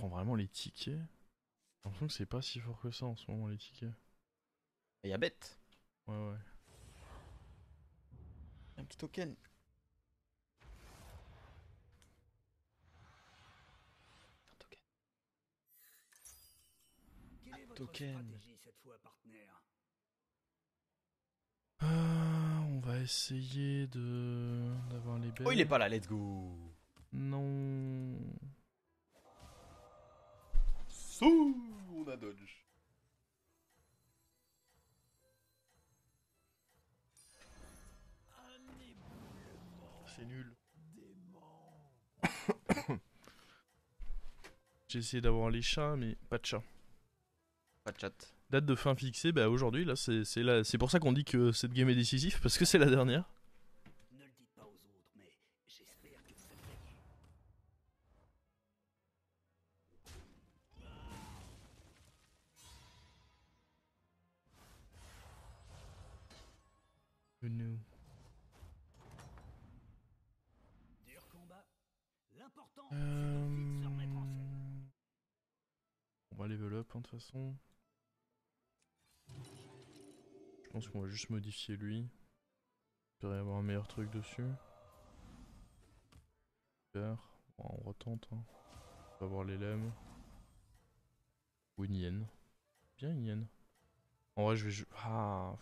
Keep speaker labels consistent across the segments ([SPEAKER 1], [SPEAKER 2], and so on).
[SPEAKER 1] vraiment les tickets. J'ai l'impression que c'est pas si fort que ça en ce moment les tickets.
[SPEAKER 2] Et y'a bête.
[SPEAKER 1] Ouais ouais.
[SPEAKER 2] Un petit token. Un token.
[SPEAKER 3] Quelle est votre
[SPEAKER 2] Token.
[SPEAKER 3] stratégie cette fois, partenaire?
[SPEAKER 1] On va essayer de d'avoir les belles.
[SPEAKER 2] Oh, il est pas là, let's go.
[SPEAKER 1] Non.
[SPEAKER 2] Souh, on a dodge.
[SPEAKER 1] C'est nul. J'ai essayé d'avoir les chats mais pas de chat.
[SPEAKER 2] Pas de chat.
[SPEAKER 1] Date de fin fixée, bah aujourd'hui là c'est pour ça qu'on dit que cette game est décisive parce que c'est la dernière.
[SPEAKER 3] Ne le dites pas aux autres, mais j'espère que vous allez gagner.
[SPEAKER 1] Nous.
[SPEAKER 3] Dur combat. L'important, c'est de vite se remettre en selle.
[SPEAKER 1] On va level up hein, de toute façon. Je pense qu'on va juste modifier lui. J'espère avoir un meilleur truc dessus. Super. Bon, on retente. Hein. On va voir les lemmes. Ou une hyène. Bien une hyène. En vrai je vais... Ah...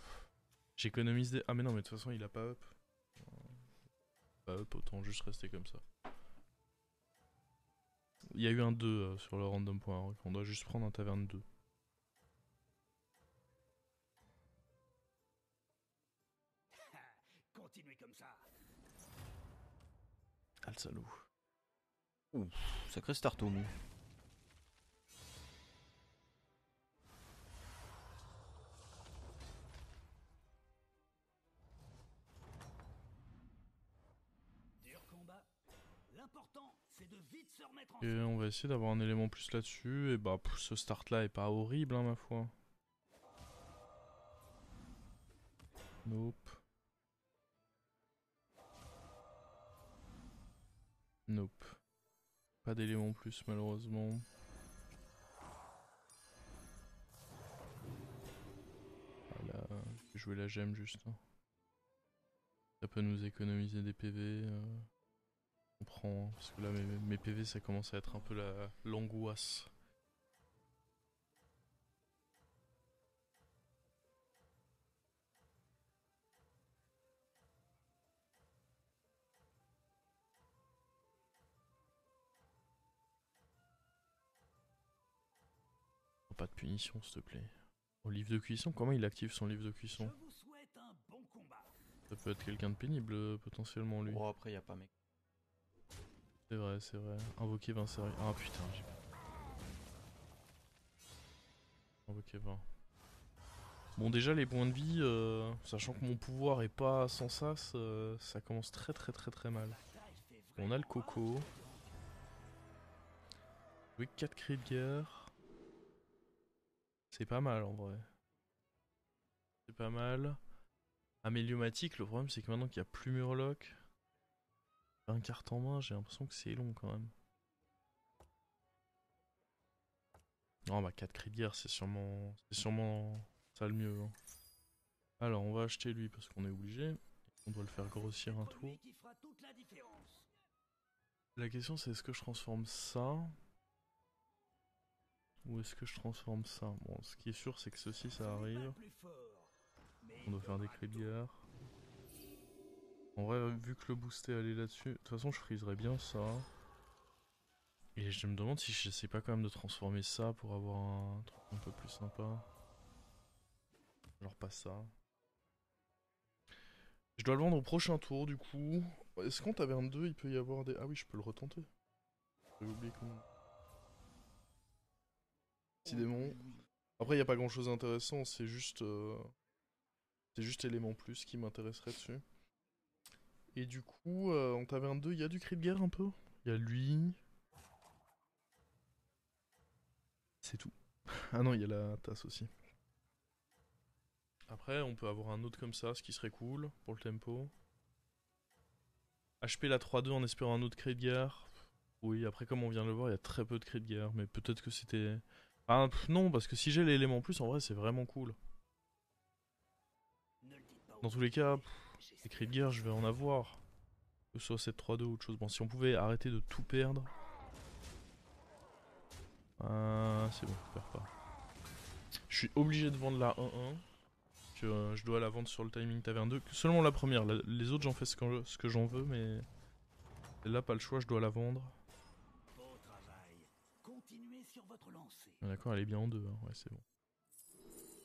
[SPEAKER 1] J'économise des... Ah mais non mais de toute façon il a pas up. Pas up, autant juste rester comme ça. Il y a eu un 2 sur le random.org. On doit juste prendre un taverne 2.
[SPEAKER 3] Continuez comme ça.
[SPEAKER 1] Ah le salaud.
[SPEAKER 2] Ouh, sacré start au mou.
[SPEAKER 3] Dur combat. L'important, c'est de vite se remettre en
[SPEAKER 1] Et
[SPEAKER 3] selle.
[SPEAKER 1] on va essayer d'avoir un élément plus là-dessus. Et bah ce start là est pas horrible hein ma foi. Nope. Nope. Pas d'élément plus malheureusement. Voilà, je vais jouer la gemme juste. Hein. Ça peut nous économiser des PV. On prend, hein, parce que là mes PV ça commence à être un peu l'angoisse. Pas de punition s'il te plaît. Au livre de cuisson, comment il active son livre de
[SPEAKER 3] Je
[SPEAKER 1] cuisson?
[SPEAKER 3] vous souhaite un bon combat.
[SPEAKER 1] Ça peut être quelqu'un de pénible potentiellement lui.
[SPEAKER 2] Oh, après, y'a pas mec.
[SPEAKER 1] C'est vrai, c'est vrai. Invoquer 20 sérieux. Ah putain, j'ai invoqué 20. Bon déjà les points de vie, sachant que mon pouvoir est pas sans sas, ça commence très très très très mal. On a le coco. Oui, 4 cris de guerre. C'est pas mal en vrai. C'est pas mal. Améliomatique, le problème c'est que maintenant qu'il n'y a plus Murloc, faire une carte en main, j'ai l'impression que c'est long quand même. Non bah 4 cris de guerre c'est sûrement ça le mieux. Hein. Alors on va acheter lui parce qu'on est obligé. On doit le faire grossir un tour.
[SPEAKER 3] Qui fera toute la différence.
[SPEAKER 1] La question c'est est-ce que je transforme ça ou est-ce que je transforme ça? Bon ce qui est sûr c'est que ceci ça arrive. On doit faire des cris de guerre. En vrai vu que le booster allait là-dessus, de toute façon je friserais bien ça. Et je me demande si je sais pas quand même de transformer ça pour avoir un truc un peu plus sympa. Genre pas ça. Je dois le vendre au prochain tour du coup. Est-ce qu'en taverne 2 il peut y avoir des... Ah oui je peux le retenter. J'avais oublié comment... Petit démon. Après il n'y a pas grand chose d'intéressant, c'est juste... C'est juste élément plus qui m'intéresserait dessus. Et du coup, en taverne 2, il y a du cri de guerre un peu. Il y a lui. C'est tout. Ah non, il y a la tasse aussi. Après, on peut avoir un autre comme ça, ce qui serait cool pour le tempo. HP la 3-2 en espérant un autre cri de guerre. Oui, après comme on vient de le voir, il y a très peu de cris de guerre, mais peut-être que c'était... Ah non, parce que si j'ai l'élément en plus, en vrai c'est vraiment cool.
[SPEAKER 3] Ne le dites pas
[SPEAKER 1] Dans
[SPEAKER 3] aux
[SPEAKER 1] tous les cas,
[SPEAKER 3] autorités.
[SPEAKER 1] les cris de guerre je vais en avoir. Que ce soit 7-3-2 ou autre chose. Bon, si on pouvait arrêter de tout perdre... c'est bon, je perds pas. Je suis obligé de vendre la 1-1. Je dois la vendre sur le timing taverne 2. Seulement la première, les autres j'en fais ce que j'en veux, mais... Là pas le choix, je dois la vendre.
[SPEAKER 3] Beau travail. Continuez sur votre lancée.
[SPEAKER 1] Ah, d'accord, elle est bien en 2, hein. Ouais, c'est bon.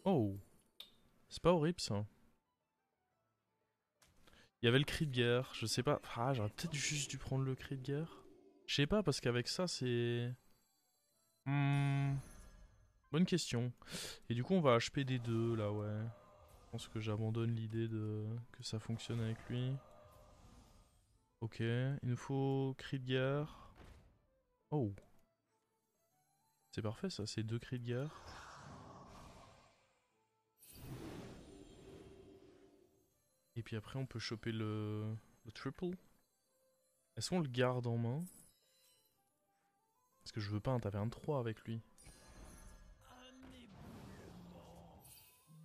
[SPEAKER 1] Oh, c'est pas horrible ça. Il y avait le cri de guerre, je sais pas. Ah, j'aurais peut-être juste dû prendre le cri de guerre. Je sais pas, parce qu'avec ça, c'est... Bonne question. Et du coup, on va HP des deux, là, ouais. Je pense que j'abandonne l'idée de que ça fonctionne avec lui. Ok, il nous faut cri de guerre. Oh. C'est parfait, ça, c'est 2 cris de guerre. Et puis après, on peut choper le triple. Est-ce qu'on le garde en main? Parce que je veux pas un taverne 3 avec lui.
[SPEAKER 3] Un éboulement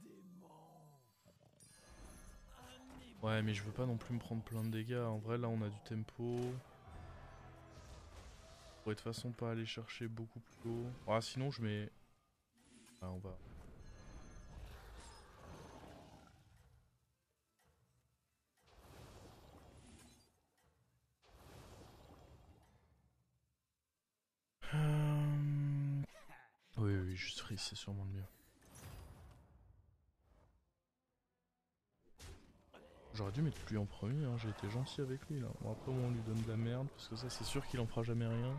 [SPEAKER 3] dément.
[SPEAKER 1] Ouais, mais je veux pas non plus me prendre plein de dégâts. En vrai, là, on a du tempo. On pourrait de toute façon pas aller chercher beaucoup plus haut. Ah, sinon, je mets... Ah, on va... Oui, oui, juste freeze, c'est sûrement le mieux. J'aurais dû mettre lui en premier, hein. J'ai été gentil avec lui, là. Bon, après, on lui donne de la merde, parce que ça, c'est sûr qu'il en fera jamais rien.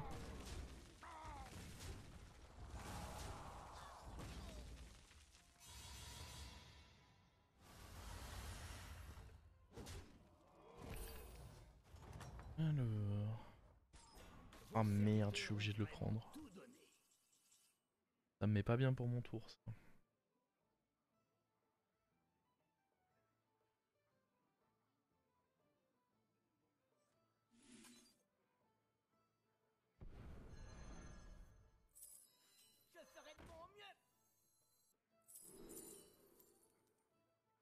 [SPEAKER 1] Alors... Ah merde, je suis obligé de le prendre.
[SPEAKER 3] Tout donner.
[SPEAKER 1] Ça me met pas bien pour mon tour, ça.
[SPEAKER 3] Je ferai de mon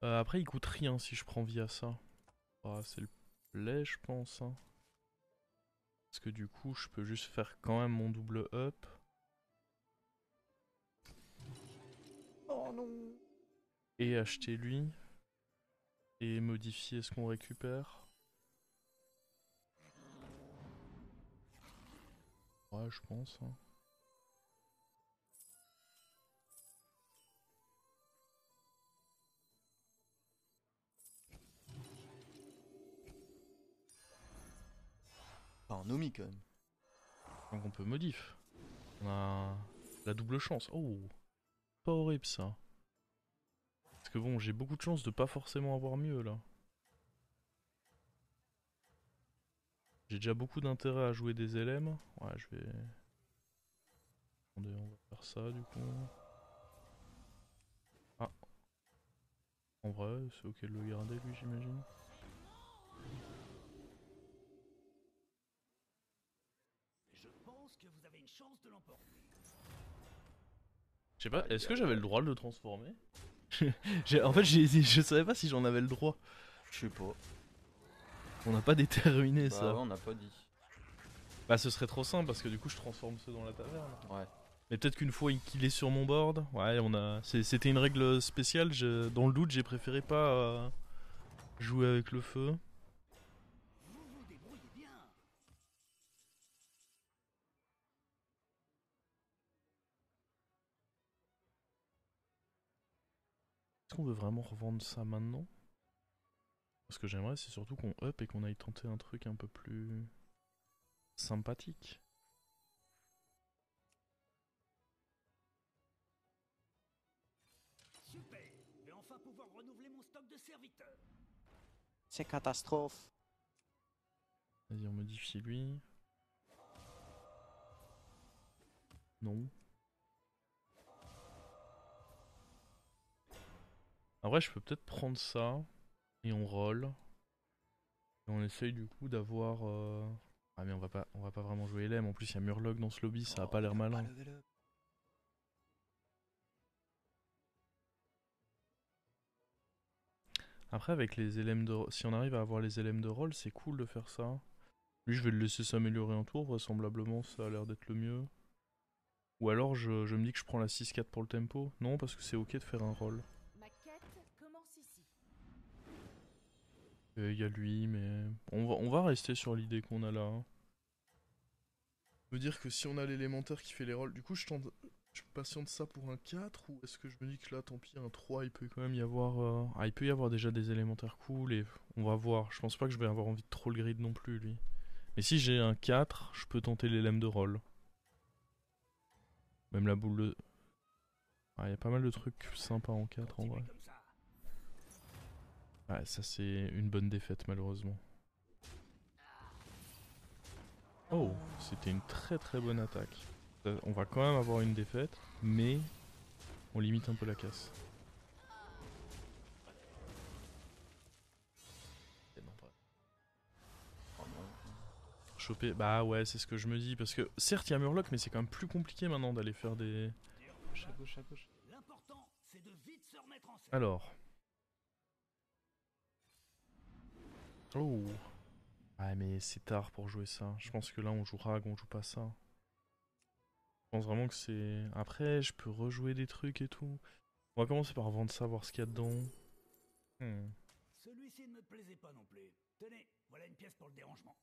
[SPEAKER 3] mieux.
[SPEAKER 1] Après, il coûte rien si je prends via ça. Ah, c'est le play, je pense, hein. Parce que du coup, je peux juste faire quand même mon double up.
[SPEAKER 2] Oh non.
[SPEAKER 1] Et acheter lui. Et modifier ce qu'on récupère. Ouais, je pense, hein.
[SPEAKER 2] Pas un Omi quand même.
[SPEAKER 1] Donc on peut modif. On a la double chance. Oh, pas horrible ça. Parce que bon, j'ai beaucoup de chance de pas forcément avoir mieux là. J'ai déjà beaucoup d'intérêt à jouer des LM. Ouais, je vais... Attendez, on va faire ça du coup. Ah, en vrai, c'est ok de le garder lui, j'imagine.
[SPEAKER 3] Je pense que vous avez une chance de l'emporter.
[SPEAKER 1] Je sais pas, est-ce que j'avais le droit de le transformer? En fait, je savais pas si j'en avais le droit.
[SPEAKER 2] Je sais pas.
[SPEAKER 1] On n'a pas déterminé
[SPEAKER 2] Bah
[SPEAKER 1] ça.
[SPEAKER 2] ouais, on n'a pas dit.
[SPEAKER 1] Bah ce serait trop simple parce que du coup je transforme ceux dans la taverne.
[SPEAKER 2] Ouais.
[SPEAKER 1] Mais peut-être qu'une fois qu'il est sur mon board, ouais, c'était une règle spéciale. Dans le doute, j'ai préféré pas jouer avec le feu.
[SPEAKER 3] Vous vous débrouillez bien.
[SPEAKER 1] Est-ce qu'on veut vraiment revendre ça maintenant? Ce que j'aimerais, c'est surtout qu'on up et qu'on aille tenter un truc un peu plus sympathique.
[SPEAKER 3] Super. Je vais enfin pouvoir renouveler mon stock de serviteurs.
[SPEAKER 2] C'est catastrophe.
[SPEAKER 1] Vas-y, on modifie lui. Non. En vrai, je peux peut-être prendre ça et on roll. Et on essaye du coup d'avoir Ah mais on va pas vraiment jouer LM, en plus il y a Murloc dans ce lobby, ça a pas l'air
[SPEAKER 2] il a
[SPEAKER 1] malin.
[SPEAKER 2] level up.
[SPEAKER 1] Après avec les LM de... Si on arrive à avoir les LM de rôle, c'est cool de faire ça. Lui je vais le laisser s'améliorer un tour, vraisemblablement ça a l'air d'être le mieux. Ou alors je me dis que je prends la 6-4 pour le tempo. Non, parce que c'est ok de faire un rôle.
[SPEAKER 4] Ma quête commence ici.
[SPEAKER 1] Il y a lui, mais... On va rester sur l'idée qu'on a là. Hein. Veut dire que si on a l'élémentaire qui fait les rôles, du coup je patiente ça pour un 4 ou est-ce que je me dis que là tant pis un 3 il peut quand même y avoir il peut y avoir déjà des élémentaires cool et on va voir. Je pense pas que je vais avoir envie de trop le grid non plus lui. Mais si j'ai un 4, je peux tenter les lames de rôle. Même la boule de... Ah, y a pas mal de trucs sympas en 4 en vrai.
[SPEAKER 3] Comme ça.
[SPEAKER 1] Ouais, ça c'est une bonne défaite malheureusement. Oh, c'était une très très bonne attaque. On va quand même avoir une défaite, mais on limite un peu la casse.
[SPEAKER 2] Oh non.
[SPEAKER 1] Choper, bah ouais, c'est ce que je me dis, parce que certes il y a Murloc, mais c'est quand même plus compliqué maintenant d'aller faire des...
[SPEAKER 2] Gauche, à gauche, à gauche.
[SPEAKER 3] L'important, c'est de vite se remettre en selle.
[SPEAKER 1] Alors. Oh. Ouais, mais c'est tard pour jouer ça. Je pense que là on joue Rag, on joue pas ça. Je pense vraiment que c'est... Après, je peux rejouer des trucs et tout. On va commencer par vendre ça, voir ce qu'il y a dedans.
[SPEAKER 3] Celui-ci ne me plaisait pas non plus. Tenez, voilà une pièce pour le dérangement.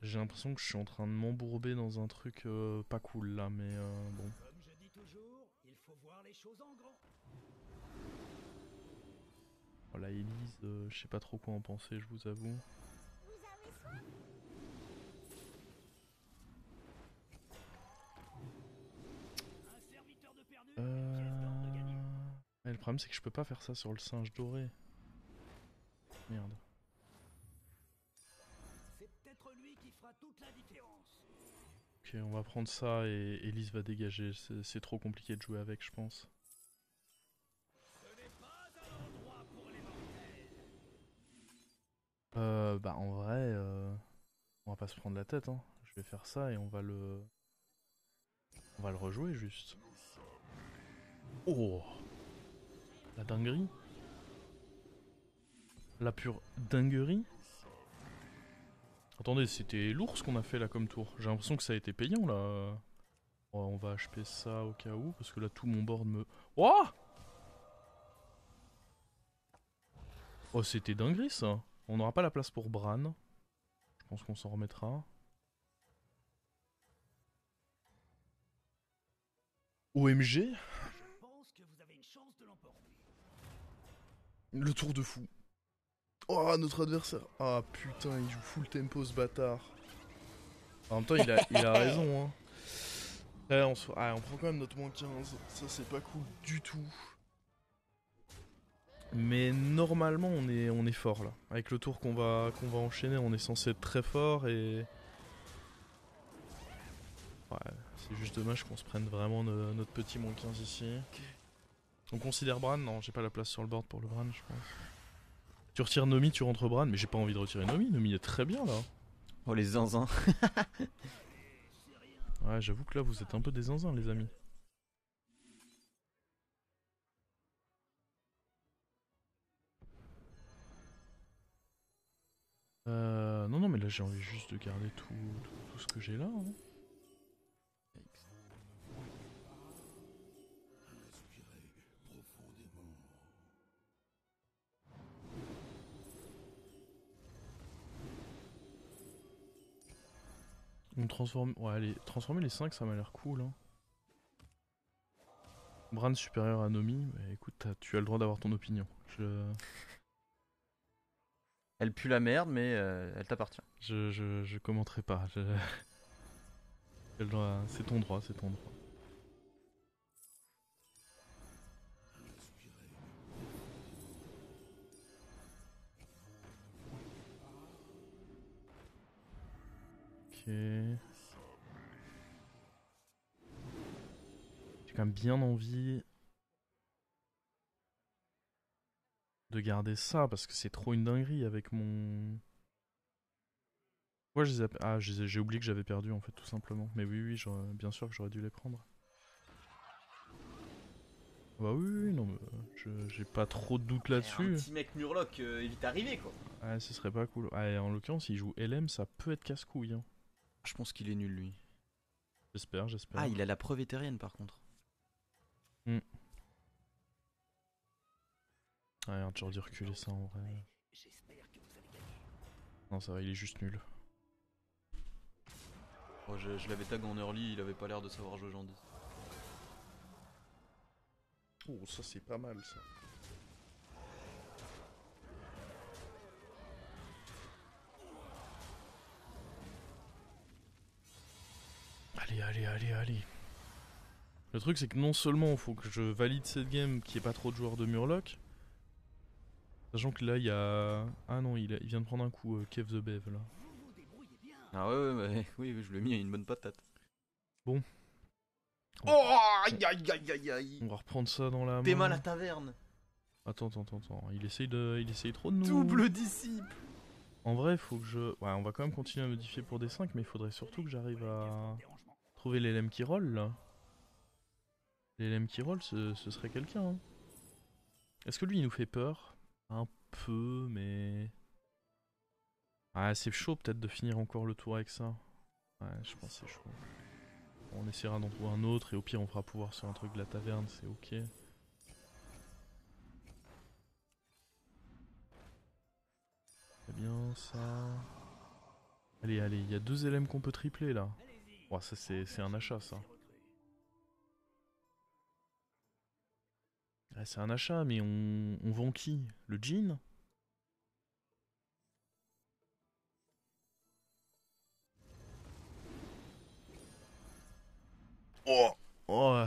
[SPEAKER 1] J'ai l'impression que je suis en train de m'embourber dans un truc pas cool là, mais bon.
[SPEAKER 3] Comme je dis toujours, il faut voir les choses en grand.
[SPEAKER 1] Voilà, Elise, je sais pas trop quoi en penser, je vous avoue.
[SPEAKER 4] Vous avez soin?
[SPEAKER 3] Un serviteur de perdu, une pièce d'or de gagné.
[SPEAKER 1] Ouais, le problème c'est que je peux pas faire ça sur le singe doré. Merde.
[SPEAKER 3] C'est peut-être lui qui fera toute la différence.
[SPEAKER 1] Ok, on va prendre ça et Elise va dégager. C'est trop compliqué de jouer avec, je pense.
[SPEAKER 3] Ce n'est pas un endroit pour les mortels.
[SPEAKER 1] Bah en vrai, on va pas se prendre la tête, hein. Je vais faire ça et on va le... On va le rejouer juste. Oh! La dinguerie? La pure dinguerie? Attendez, c'était lourd ce qu'on a fait là comme tour. J'ai l'impression que ça a été payant là. Oh, on va HP ça au cas où, parce que là tout mon board me... Oh! Oh, c'était dinguerie ça. On n'aura pas la place pour Bran. Je pense qu'on s'en remettra. OMG,
[SPEAKER 3] Je pense que vous avez une chance de l'emporter.
[SPEAKER 1] le tour de fou. Oh, notre adversaire. Ah putain, il joue full tempo ce bâtard. En même temps, il a raison. Hein. Là, on prend quand même notre moins 15. Ça, c'est pas cool du tout. Mais normalement, on est fort là. Avec le tour qu'on va enchaîner, on est censé être très fort et... Ouais, c'est juste dommage qu'on se prenne vraiment notre petit moins 15 ici. On considère Bran? Non, j'ai pas la place sur le board pour le Bran, je pense. Tu retires Nomi, tu rentres Bran, mais j'ai pas envie de retirer Nomi. Nomi est très bien là.
[SPEAKER 2] Oh, les zinzins.
[SPEAKER 1] Ouais, j'avoue que là, vous êtes un peu des zinzins, les amis. Non, mais là, j'ai envie juste de garder tout ce que j'ai là. Hein. On transforme... Ouais, allez, transformer les 5, ça m'a l'air cool. Hein. Bran supérieur à Nomi, bah, écoute, tu as le droit d'avoir ton opinion.
[SPEAKER 2] Elle pue la merde, mais elle t'appartient.
[SPEAKER 1] Je commenterai pas. C'est ton droit, c'est ton droit. Ok. J'ai quand même bien envie de garder ça parce que c'est trop une dinguerie avec mon... Ouais, je les ai... Ah, j'ai oublié que j'avais perdu en fait, tout simplement. Mais oui, oui, bien sûr que j'aurais dû les prendre. Bah oui, oui, non, mais j'ai pas trop de doute
[SPEAKER 2] Un
[SPEAKER 1] là-dessus.
[SPEAKER 2] petit mec Murloc est vite arrivé quoi.
[SPEAKER 1] Ah, ce serait pas cool. Ah, et en l'occurrence, s'il joue LM, ça peut être casse-couille. Hein.
[SPEAKER 2] Je pense qu'il est nul lui.
[SPEAKER 1] J'espère, j'espère.
[SPEAKER 2] Ah, il a la preuve éthérienne par contre.
[SPEAKER 1] Hmm. Ah, regarde, j'aurais dû reculer ça en vrai.
[SPEAKER 3] J'espère que vous allez gagner.
[SPEAKER 1] Non, ça va, il est juste nul.
[SPEAKER 2] Oh, je l'avais tag en early, il avait pas l'air de savoir jouer Jean 10.
[SPEAKER 1] Oh, ça c'est pas mal ça. Allez, allez, allez, allez. Le truc c'est que non seulement il faut que je valide cette game qu'il n'y ait pas trop de joueurs de Murloc. Sachant que là il y a... Ah non, il vient de prendre un coup, Kev the Bev là.
[SPEAKER 3] Vous vous débrouillez bien.
[SPEAKER 2] Ah ouais, ouais, bah, oui, je lui ai mis une bonne patate.
[SPEAKER 1] Bon.
[SPEAKER 2] Oh, aïe aïe aïe aïe aïe.
[SPEAKER 1] On va reprendre ça dans la
[SPEAKER 2] T'es
[SPEAKER 1] main.
[SPEAKER 2] mal à taverne.
[SPEAKER 1] Attends, attends, attends, attends. Il essaye trop de nous...
[SPEAKER 2] Double disciple.
[SPEAKER 1] En vrai, faut que je... Ouais, on va quand même continuer à modifier pour des 5, mais il faudrait surtout que j'arrive à
[SPEAKER 3] Dérangement.
[SPEAKER 1] trouver l'LM qui roll là. L'LM qui roll, ce serait quelqu'un. Hein. Est-ce que lui il nous fait peur? Un peu, mais... Ah, c'est chaud peut-être de finir encore le tour avec ça. Ouais, je pense que c'est chaud. On essaiera d'en trouver un autre et au pire on fera pouvoir sur un truc de la taverne, c'est ok. Très bien ça. Allez, allez, il y a 2 LM qu'on peut tripler là.
[SPEAKER 3] Allez-y.
[SPEAKER 1] Oh, ça c'est un achat ça. Ah, c'est un achat, mais on vend qui? Le jean? Oh, oh,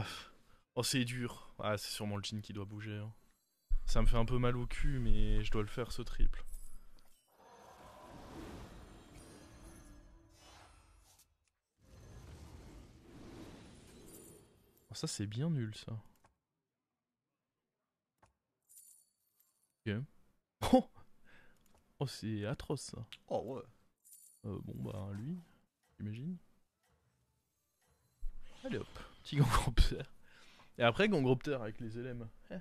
[SPEAKER 1] oh c'est dur. Ah, c'est sûrement le jean qui doit bouger. Hein. Ça me fait un peu mal au cul, mais je dois le faire ce triple. Oh, ça c'est bien nul ça. Ok. Oh, oh c'est atroce ça.
[SPEAKER 2] Oh ouais.
[SPEAKER 1] Bon bah lui, j'imagine. Allez hop, petit Gangropter. Et après Gangropter avec les LM.
[SPEAKER 2] Pas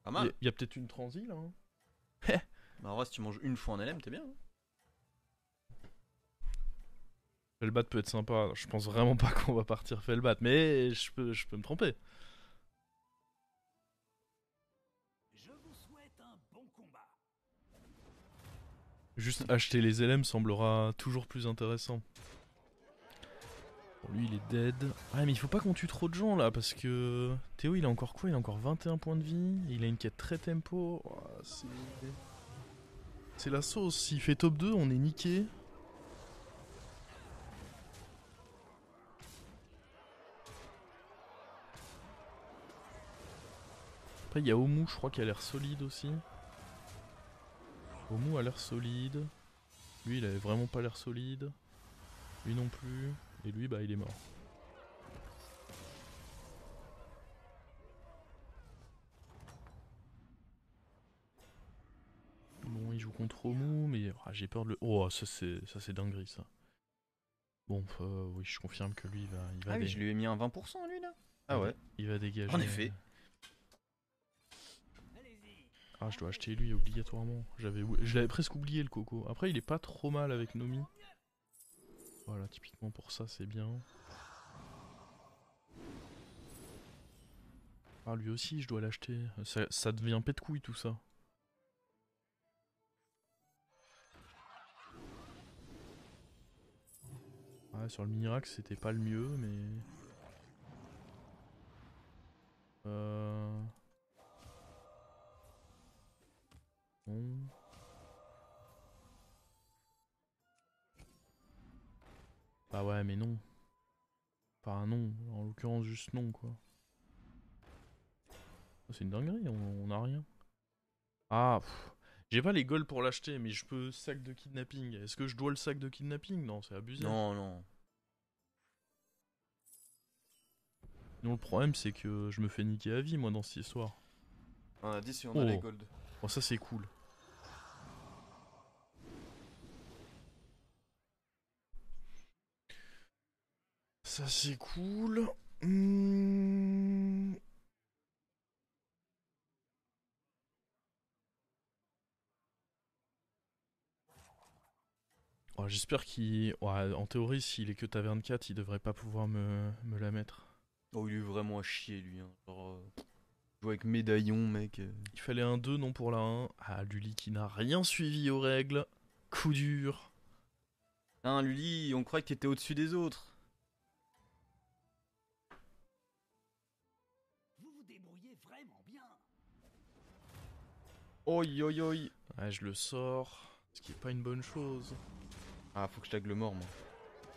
[SPEAKER 1] Il
[SPEAKER 2] mal.
[SPEAKER 1] y a peut-être une transi là. Hein.
[SPEAKER 2] Bah en vrai, si tu manges une fois en LM, t'es bien. Hein.
[SPEAKER 1] Felbat peut être sympa. Je pense vraiment pas qu'on va partir Felbat, mais je peux me tromper.
[SPEAKER 3] Je vous souhaite un bon combat.
[SPEAKER 1] Juste acheter les LM semblera toujours plus intéressant. Bon, lui il est dead. Ah mais il faut pas qu'on tue trop de gens là parce que... Théo il a encore quoi? Il a encore 21 points de vie. Il a une quête très tempo. Oh, c'est la sauce. S'il fait top 2 on est niqué. Après il y a Omu je crois qui a l'air solide aussi. Omu a l'air solide. Lui il avait vraiment pas l'air solide. Lui non plus. Et lui bah il est mort. Bon il joue contre Omu mais j'ai peur de le... Oh ça c'est dinguerie ça. Bon oui je confirme que lui il va
[SPEAKER 2] Ah oui, je lui ai mis un 20% lui là. Ah ouais.
[SPEAKER 1] Il va dégager.
[SPEAKER 2] En effet.
[SPEAKER 3] Allez-y.
[SPEAKER 1] Ah, je dois acheter lui obligatoirement. Je l'avais presque oublié le coco. Après, il est pas trop mal avec Nomi. Voilà, typiquement pour ça, c'est bien. Ah, lui aussi, je dois l'acheter. Ça devient pète couille tout ça. Ouais, sur le Mirax, c'était pas le mieux, mais. Bon. Bah ouais, mais non. Enfin, non. En l'occurrence, juste non, quoi. C'est une dinguerie, on a rien. Ah, j'ai pas les golds pour l'acheter, mais je peux sac de kidnapping. Est-ce que je dois le sac de kidnapping? Non, c'est abusé.
[SPEAKER 2] Non, non.
[SPEAKER 1] Non, le problème, c'est que je me fais niquer à vie, moi, dans cette histoire.
[SPEAKER 2] On a dit si on
[SPEAKER 1] Oh.
[SPEAKER 2] a les gold.
[SPEAKER 1] Bon, ça, c'est cool. Ça c'est cool. Hmm. Oh, j'espère qu'il... Ouais, en théorie, s'il est que taverne 4, il devrait pas pouvoir me la mettre.
[SPEAKER 2] Oh, il est vraiment à chier, lui. Hein. Genre, jouer avec médaillon, mec.
[SPEAKER 1] Il fallait un 2, non pour la 1. Ah, Lully qui n'a rien suivi aux règles. Coup dur.
[SPEAKER 2] Hein, Lully, on croit que t'étais au-dessus des autres.
[SPEAKER 3] Vous vous débrouillez vraiment bien.
[SPEAKER 2] Oi, oi, oi.
[SPEAKER 1] Ouais, je le sors. Ce qui est pas une bonne chose.
[SPEAKER 2] Ah, faut que je tag le mort, moi.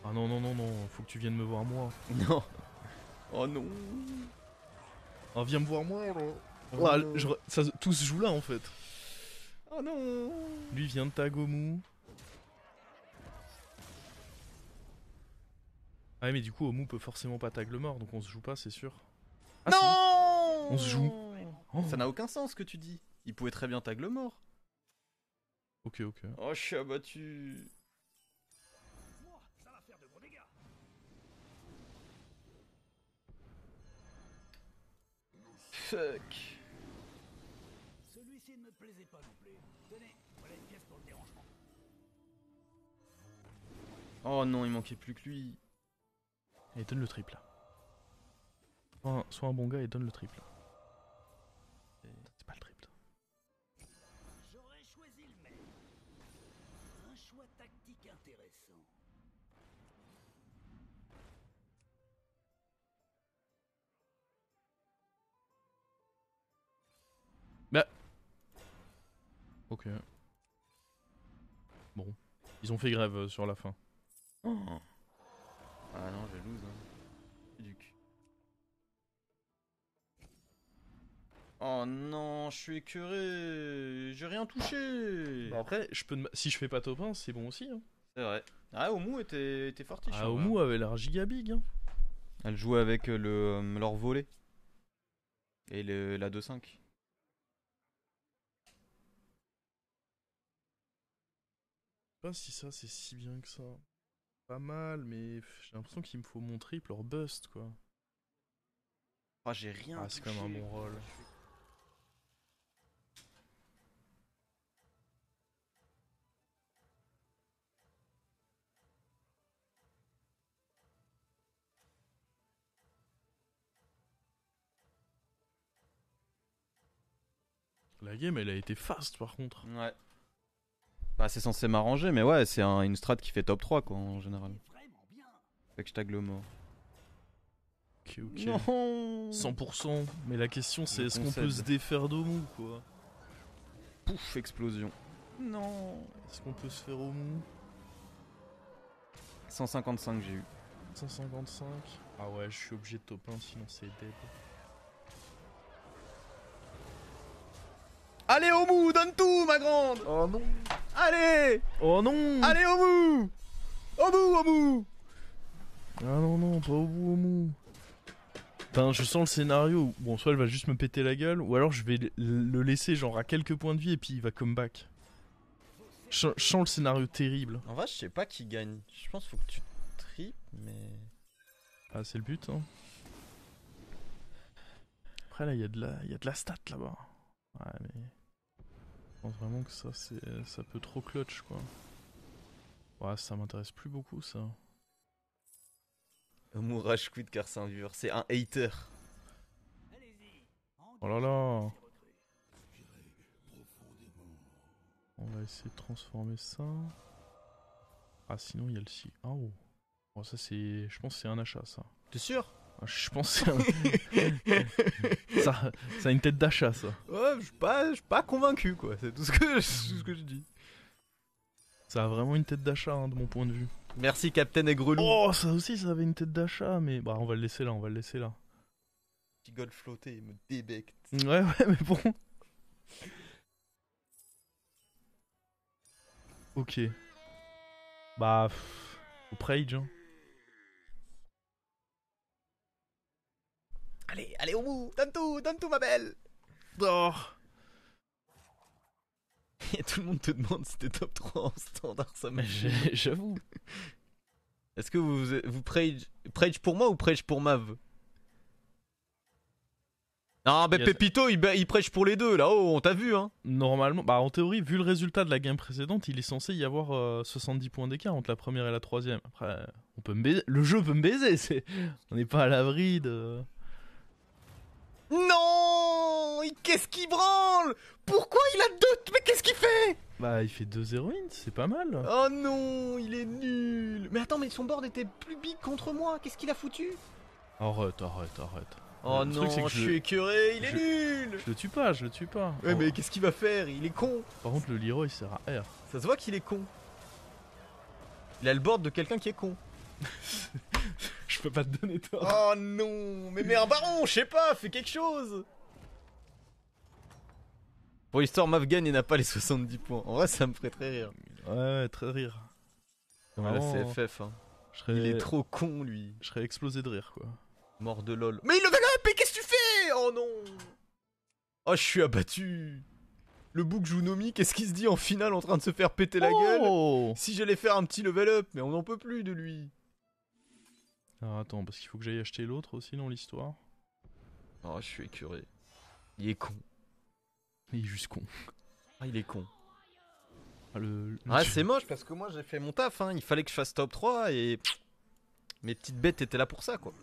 [SPEAKER 1] Ah non, non, non, non. Faut que tu viennes me voir moi.
[SPEAKER 2] Non. Oh non.
[SPEAKER 1] Ah, viens me voir moi, là.
[SPEAKER 2] Oh
[SPEAKER 1] Ouais,
[SPEAKER 2] non.
[SPEAKER 1] tout se joue là, en fait.
[SPEAKER 2] Oh non.
[SPEAKER 1] Lui vient de tag Omu. Ah, mais du coup, Omu peut forcément pas tag le mort, donc on se joue pas, c'est sûr. Ah, si.
[SPEAKER 2] Non.
[SPEAKER 1] On se joue. Oh.
[SPEAKER 2] Ça n'a aucun sens ce que tu dis. Il pouvait très bien tag le mort.
[SPEAKER 1] Ok, ok.
[SPEAKER 2] Oh, je suis abattu.
[SPEAKER 3] Moi, ça va faire de gros dégâts.
[SPEAKER 2] Fuck.
[SPEAKER 3] Celui-ci ne me plaisait pas non plus. Tenez, voilà une pièce pour le dérangement.
[SPEAKER 2] Oh non, il manquait plus que lui.
[SPEAKER 1] Et donne le triple. Sois un bon gars et donne le triple. C'est pas le triple.
[SPEAKER 3] J'aurais choisi le même. Un choix tactique intéressant.
[SPEAKER 1] Bah. Ok. Bon. Ils ont fait grève sur la fin.
[SPEAKER 2] Oh. Ah non, j'ai lose. Hein. Du cul. Oh non, je suis écœuré. J'ai rien touché.
[SPEAKER 1] Bah après, si je fais pas top 1, c'est bon aussi. Hein.
[SPEAKER 2] C'est vrai. Ah, Omu était fortiche.
[SPEAKER 1] Ah,
[SPEAKER 2] en vrai.
[SPEAKER 1] Omu avait l'air giga big. Hein.
[SPEAKER 2] Elle jouait avec leur volet. Et la 2-5.
[SPEAKER 1] Je sais pas si ça c'est si bien que ça. Pas mal, mais j'ai l'impression qu'il me faut mon triple hors bust quoi.
[SPEAKER 2] Ah, j'ai rien
[SPEAKER 1] Ah, c'est quand même un bon rôle. La game elle a été fast par contre.
[SPEAKER 2] Ouais. Bah, c'est censé m'arranger, mais ouais, c'est une strat qui fait top 3 quoi en général.
[SPEAKER 3] Vraiment bien.
[SPEAKER 2] Fait que je tag le mort.
[SPEAKER 1] Ok, ok.
[SPEAKER 2] Non.
[SPEAKER 1] 100%. Mais la question c'est
[SPEAKER 2] Je
[SPEAKER 1] est-ce qu'on peut
[SPEAKER 2] concède.
[SPEAKER 1] se défaire d'Omu quoi?
[SPEAKER 2] Pouf, explosion. Non.
[SPEAKER 1] Est-ce qu'on peut se faire Omu?
[SPEAKER 2] 155 j'ai eu.
[SPEAKER 1] 155. Ah ouais, je suis obligé de top 1 sinon c'est dead.
[SPEAKER 2] Allez Omu, donne tout ma grande.
[SPEAKER 1] Oh non.
[SPEAKER 2] Allez.
[SPEAKER 1] Oh non.
[SPEAKER 2] Allez Omu. Omu.
[SPEAKER 1] Ah non, non, pas au bout, au mou. Putain, je sens le scénario où, bon, soit elle va juste me péter la gueule, ou alors je vais le laisser genre à quelques points de vie et puis il va comeback. Je sens le scénario terrible.
[SPEAKER 2] En vrai, je sais pas qui gagne. Je pense qu'il faut que tu tripes, mais.
[SPEAKER 1] Ah, c'est le but, hein. Après, là, il y a de la stat là-bas. Ouais, mais. Je pense vraiment que ça peut trop clutch, quoi. Ouais, ça m'intéresse plus beaucoup, ça.
[SPEAKER 2] Omu rage quit car c'est un viewer. C'est un hater.
[SPEAKER 3] Allez-y.
[SPEAKER 1] Oh là là. On va essayer de transformer ça. Ah, sinon, il y a le si. Ah, oh. Bon, ça, c'est. Je pense que c'est un achat, ça.
[SPEAKER 2] T'es sûr?
[SPEAKER 1] Ah, je pense que c'est un... ça a une tête d'achat, ça.
[SPEAKER 2] Ouais, je suis pas convaincu quoi. C'est tout ce que je dis.
[SPEAKER 1] Ça a vraiment une tête d'achat, hein, de mon point de vue.
[SPEAKER 2] Merci Captain Aigrelou.
[SPEAKER 1] Oh, ça aussi, ça avait une tête d'achat, mais. Bah, on va le laisser là,
[SPEAKER 2] Petit gold flotté, il me débecte.
[SPEAKER 1] Ouais, mais bon. Ok. Bah. Au Prage, hein.
[SPEAKER 2] Allez Omu, donne tout ma belle.
[SPEAKER 1] Oh.
[SPEAKER 2] Et tout le monde te demande si t'es top 3 en standard, ça
[SPEAKER 1] Mais
[SPEAKER 2] m'a
[SPEAKER 1] j'avoue.
[SPEAKER 2] Est-ce que vous prage pour moi ou prage pour Mav? Non, mais
[SPEAKER 1] Yes.
[SPEAKER 2] Pépito, il prêche pour les deux, là-haut, on t'a vu, hein.
[SPEAKER 1] Normalement, bah en théorie, vu le résultat de la game précédente, il est censé y avoir 70 points d'écart entre la première et la troisième. Après, on peut me baiser. Le jeu peut me baiser, on n'est pas à l'abri de...
[SPEAKER 2] Non, qu'est-ce qu'il branle? Pourquoi il a deux? Mais qu'est-ce qu'il fait?
[SPEAKER 1] Bah il fait 2 héroïnes, c'est pas mal.
[SPEAKER 2] Oh non, il est nul. Mais attends, mais son board était plus big contre moi, qu'est-ce qu'il a foutu?
[SPEAKER 1] Arrête.
[SPEAKER 2] Oh
[SPEAKER 1] Le truc, c'est
[SPEAKER 2] non,
[SPEAKER 1] que
[SPEAKER 2] je suis écœuré, il est nul.
[SPEAKER 1] Je le tue pas.
[SPEAKER 2] Ouais,
[SPEAKER 1] Oh,
[SPEAKER 2] mais qu'est-ce qu'il va faire? Il est con.
[SPEAKER 1] Par contre, le Leroy sert à R.
[SPEAKER 2] Ça se voit qu'il est con. Il a le board de quelqu'un qui est con.
[SPEAKER 1] Je peux pas te donner tort.
[SPEAKER 2] Oh non, mais mets un baron, je sais pas, fais quelque chose. Pour l'histoire, Mav gagne et n'a pas les 70 points. En vrai, ça me ferait très rire.
[SPEAKER 1] Ouais, très rire.
[SPEAKER 2] Ouais, là,
[SPEAKER 1] Vraiment,
[SPEAKER 2] c'est FF, hein.
[SPEAKER 1] je serais...
[SPEAKER 2] Il est trop con, lui.
[SPEAKER 1] Je serais explosé de rire, quoi.
[SPEAKER 2] Mort de lol. Mais il level up, et qu'est-ce que tu fais? Oh non. Oh, je suis abattu. Le bouc joue Nomi, qu'est-ce qu'il se dit en finale en train de se faire péter la gueule?
[SPEAKER 1] Oh
[SPEAKER 2] Si j'allais faire un petit level up, mais on n'en peut plus de lui.
[SPEAKER 1] Alors attends, parce qu'il faut que j'aille acheter l'autre aussi dans l'histoire.
[SPEAKER 2] Oh, je suis écœuré. Il est con.
[SPEAKER 1] Il est juste con.
[SPEAKER 2] Ah, il est con.
[SPEAKER 1] Ah,
[SPEAKER 2] Ah, c'est moche parce que moi j'ai fait mon taf, hein. Il fallait que je fasse top 3 et mes petites bêtes étaient là pour ça, quoi.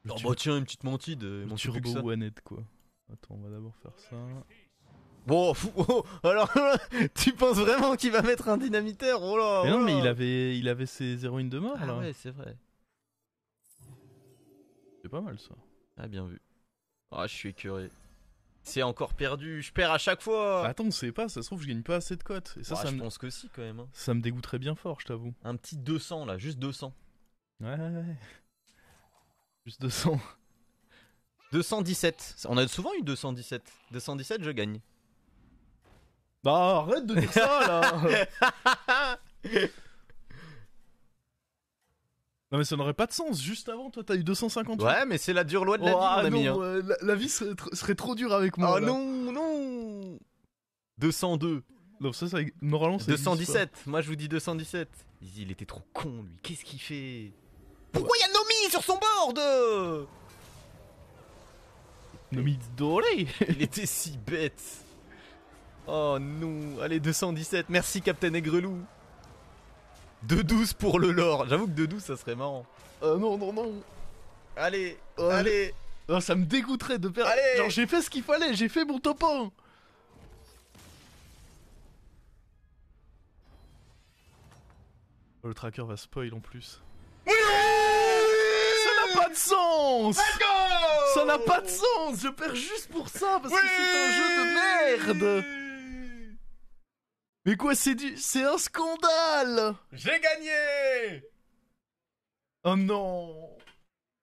[SPEAKER 2] Oh bah tiens, une petite mentide.
[SPEAKER 1] Le
[SPEAKER 2] Mon turbo
[SPEAKER 1] turbo one-head, quoi. Attends, on va d'abord faire ça.
[SPEAKER 2] Bon, oh, alors tu penses vraiment qu'il va mettre un dynamiteur? Oh là.
[SPEAKER 1] Mais non,
[SPEAKER 2] oh
[SPEAKER 1] mais
[SPEAKER 2] là.
[SPEAKER 1] il avait ses héroïnes de mort,
[SPEAKER 2] Ah
[SPEAKER 1] là.
[SPEAKER 2] ouais, c'est vrai.
[SPEAKER 1] C'est pas mal, ça.
[SPEAKER 2] Ah, bien vu. Ah, je suis écœuré. C'est encore perdu, je perds à chaque fois.
[SPEAKER 1] Bah, attends, on sait pas, ça se trouve, je gagne pas assez de cotes. Et ça,
[SPEAKER 2] Ah,
[SPEAKER 1] ça,
[SPEAKER 2] je
[SPEAKER 1] me...
[SPEAKER 2] pense que si, quand même, hein.
[SPEAKER 1] ça me dégoûterait bien fort, je t'avoue.
[SPEAKER 2] Un petit 200 là, juste 200.
[SPEAKER 1] Ouais. Juste 200.
[SPEAKER 2] 217. On a souvent eu 217. 217, je gagne.
[SPEAKER 1] Bah, arrête de dire ça, là. Non, mais ça n'aurait pas de sens. Juste avant, toi, t'as eu 258.
[SPEAKER 2] Ouais, mais c'est la dure loi de la vie,
[SPEAKER 1] Oh,
[SPEAKER 2] mon ami.
[SPEAKER 1] non,
[SPEAKER 2] hein.
[SPEAKER 1] la vie serait trop dure avec moi.
[SPEAKER 2] Oh
[SPEAKER 1] là.
[SPEAKER 2] non, non. 202.
[SPEAKER 1] Non, ça, normalement, c'est
[SPEAKER 2] 217. Moi, je vous dis 217. Il était trop con, lui. Qu'est-ce qu'il fait? Pourquoi il y a Nomi sur son board?
[SPEAKER 1] Nomi doré.
[SPEAKER 2] Il était si bête. Oh non. Allez, 217. Merci, Captain Aigrelou. 2-12 pour le lore. J'avoue que 2-12, ça serait marrant.
[SPEAKER 1] Non.
[SPEAKER 2] Allez,
[SPEAKER 1] Oh,
[SPEAKER 2] allez.
[SPEAKER 1] Non, ça me dégoûterait de perdre.
[SPEAKER 2] Allez.
[SPEAKER 1] Genre, j'ai fait ce qu'il fallait, j'ai fait mon top 1. Oh, le tracker va spoil en plus.
[SPEAKER 2] Oui.
[SPEAKER 1] Ça n'a pas de sens.
[SPEAKER 2] Let's go.
[SPEAKER 1] Ça n'a pas de sens. Je perds juste pour ça parce que c'est un jeu de merde. Mais quoi, c'est un scandale.
[SPEAKER 2] J'ai gagné.
[SPEAKER 1] Oh non.